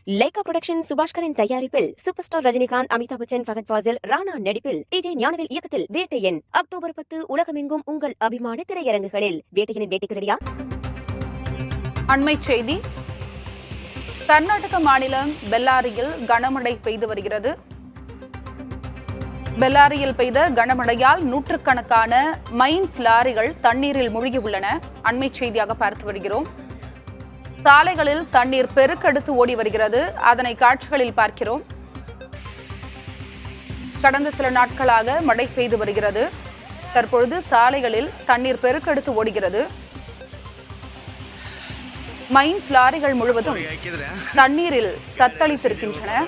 Lyca production சுபாஷ்கரின் தயாரிப்பில் super star Rajinikanth, Amitabh Bachchan, Fahadh Fazil, Rana நடிப்பில் DJ Gnanavel இயக்கத்தில் வேட்டையன் அக்டோபர் 10 உலகமெங்கும் உங்கள் அபிமான திரையரங்குகளில். வேட்டையனின் வேட்டைக்கு ரெடியா? அண்மை செய்தி. கர்நாடக மாநிலம் பெல்லாரியில் கனமழை பெய்து வருகிறது. பெல்லாரியில் பெய்த கனமழையால் நூற்றுக்கணக்கான மைன்ஸ் லாரிகள் தண்ணீரில் மூழ்கியுள்ளன. அண்மை செய்தியாக பார்த்து வருகிறோம். சாலைகளில் தண்ணீர் பெருக்கெடுத்து ஓடி வருகிறது. அதனை காட்சிகளில் பார்க்கிறோம். கடந்த சில நாட்களாக மழை பெய்து வருகிறது. தற்பொழுது சாலைகளில் தண்ணீர் பெருக்கெடுத்து ஓடுகிறது. மைன்ஸ் லாரிகள் முழுவதும் தண்ணீரில் தத்தளித்திருக்கின்றன.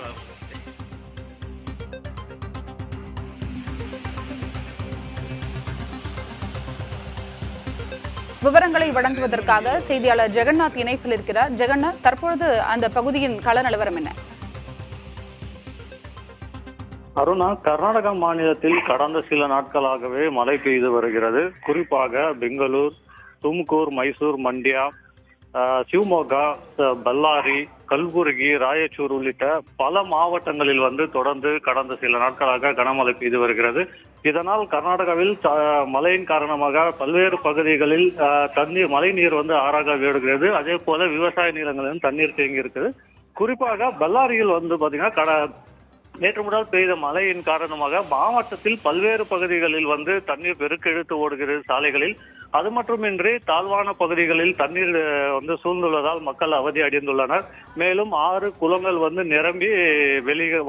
விவரங்களை வழங்குவதற்காக செய்தியாளர் ஜெகநாத் இணைப்பில் இருக்கிறார். ஜெகநாத், தற்பொழுது அந்த பகுதியின் கள நிலவரம் என்ன? அருணா, கர்நாடக மாநிலத்தில் கடந்த சில நாட்களாகவே மழை பெய்து வருகிறது. குறிப்பாக பெங்களூர், தும்கூர், மைசூர், மண்டியா, சிவமோகா, பல்லாரி, கல்புர்கி, ராயச்சூர் உள்ளிட்ட பல மாவட்டங்களில் தொடர்ந்து கடந்த சில நாட்களாக கனமழை பெய்து வருகிறது. இதனால் கர்நாடகாவில் மழையின் காரணமாக பல்வேறு பகுதிகளில் மழை நீர் ஆறாக விடுகிறது. அதே போல விவசாய நிலங்களிலும் தண்ணீர் தேங்கி இருக்குது. குறிப்பாக பல்லாரியில் பாத்தீங்கன்னா நேற்று முதல் பெய்த மழையின் காரணமாக மாவட்டத்தில் பல்வேறு பகுதிகளில் தண்ணீர் பெருக்கெடுத்து ஓடுகிறது சாலைகளில். அது மட்டுமின்றி தாழ்வான பகுதிகளில் தண்ணீர் சூழ்ந்துள்ளதால் மக்கள் அவதி அடைந்துள்ளனர். மேலும் 6 குளங்கள் நிரம்பி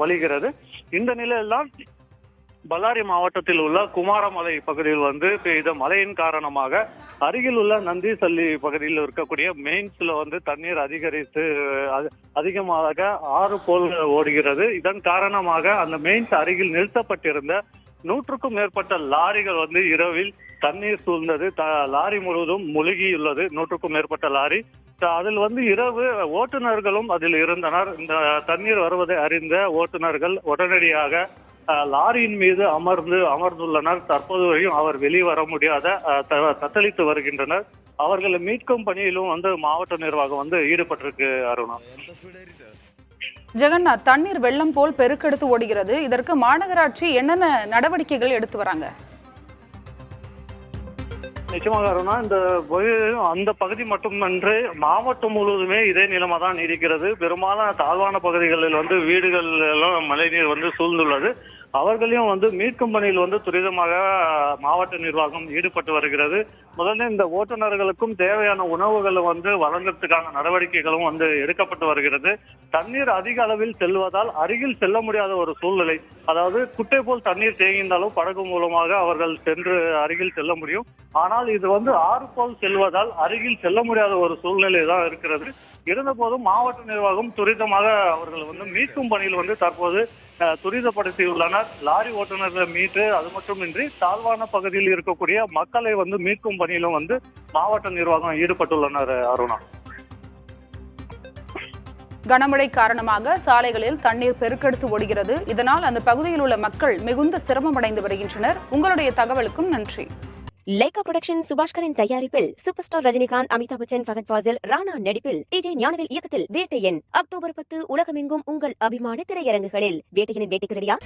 வழிகிறது. இந்த நிலையில்தான் பல்லாரி மாவட்டத்தில் உள்ள குமாரமலை பகுதியில் பெய்த மழையின் காரணமாக அருகில் உள்ள நந்திசல்லி பகுதியில் இருக்கக்கூடிய மெயின்ஸ்ல தண்ணீர் அதிகமாக 6 போல் ஓடுகிறது. இதன் காரணமாக அந்த மெயின்ஸ் அருகில் நிறுத்தப்பட்டிருந்த 100க்கும் மேற்பட்ட லாரிகள் இரவில் தண்ணீர் சூழ்ந்தது. லாரி முழுவதும் முழுகியுள்ளது. 100க்கும் மேற்பட்ட லாரி. அதில் இரவு ஓட்டுநர்களும் அதில் இருந்தனர். இந்த தண்ணீர் வருவதை அறிந்த ஓட்டுநர்கள் உடனடியாக லாரியின் மீது அமர்ந்துள்ளனர். தற்போது வரையும் அவர் வெளிவர முடியாத தத்தளித்து வருகின்றனர். அவர்களை மீட்கும் பணியிலும் மாவட்ட நிர்வாகம் ஈடுபட்டிருக்கு. அருணா, ஜெகநாத், தண்ணீர் வெள்ளம் போல் பெருக்கெடுத்து ஓடுகிறது. இதற்கு மாநகராட்சி என்னென்ன நடவடிக்கைகள் எடுத்து வராங்க? நிச்சயமாக அருணா, அந்த பகுதி மட்டுமன்றி மாவட்டம் முழுவதுமே இதே நிலைமை தான் நீடிக்கிறது. பெரும்பாலான தாழ்வான பகுதிகளில் வீடுகள் எல்லாம் மழைநீர் சூழ்ந்துள்ளது. அவர்களையும் மீட்கும் பணியில் துரிதமாக மாவட்ட நிர்வாகம் ஈடுபட்டு வருகிறது. முதல்ல இந்த ஓட்டுநர்களுக்கும் தேவையான உணவுகள் வழங்குறதுக்கான நடவடிக்கைகளும் எடுக்கப்பட்டு வருகிறது. தண்ணீர் அதிக அளவில் செல்வதால் அருகில் செல்ல முடியாத ஒரு சூழ்நிலை. அதாவது குட்டை போல் தண்ணீர் தேங்கியிருந்தாலும் படகு மூலமாக அவர்கள் சென்று அருகில் செல்ல முடியும். ஆனால் இது ஆறு போல் செல்வதால் அருகில் செல்ல முடியாத ஒரு சூழ்நிலை தான் இருக்கிறது. இருந்த போதும் மாவட்ட நிர்வாகம் துரிதமாக அவர்கள் மீட்கும் பணியில் தற்போது துரிதப்படுத்தியுள்ளனர். லாரி ஓட்டுநர்களை மீட்டு, அது மட்டுமின்றி தாழ்வான பகுதியில் இருக்கக்கூடிய மக்களை மீட்கும் பணியிலும் மாவட்ட நிர்வாகம் ஈடுபட்டுள்ளனர். அருணா, கனமழை காரணமாக சாலைகளில் தண்ணீர் பெருக்கெடுத்து ஓடுகிறது. இதனால் அந்த பகுதியில் உள்ள மக்கள் மிகுந்த சிரமமடைந்து வருகின்றனர். உங்களுடைய தகவலுக்கும் நன்றி. லைகா புரொடக்ஷன் சுபாஷ்கரின் தயாரிப்பில் சூப்பர் ஸ்டார் ரஜினிகாந்த், அமிதாப் பச்சன், ஃபகத் ஃபாசில், ராணா நடிப்பில் டிஜே ஞானவேல் இயக்கத்தில் வேட்டையன் அக்டோபர் 10 உலகமெங்கும் உங்கள் அபிமான திரையரங்குகளில். வேட்டையனின் வேட்டைக்கு ரெடியா?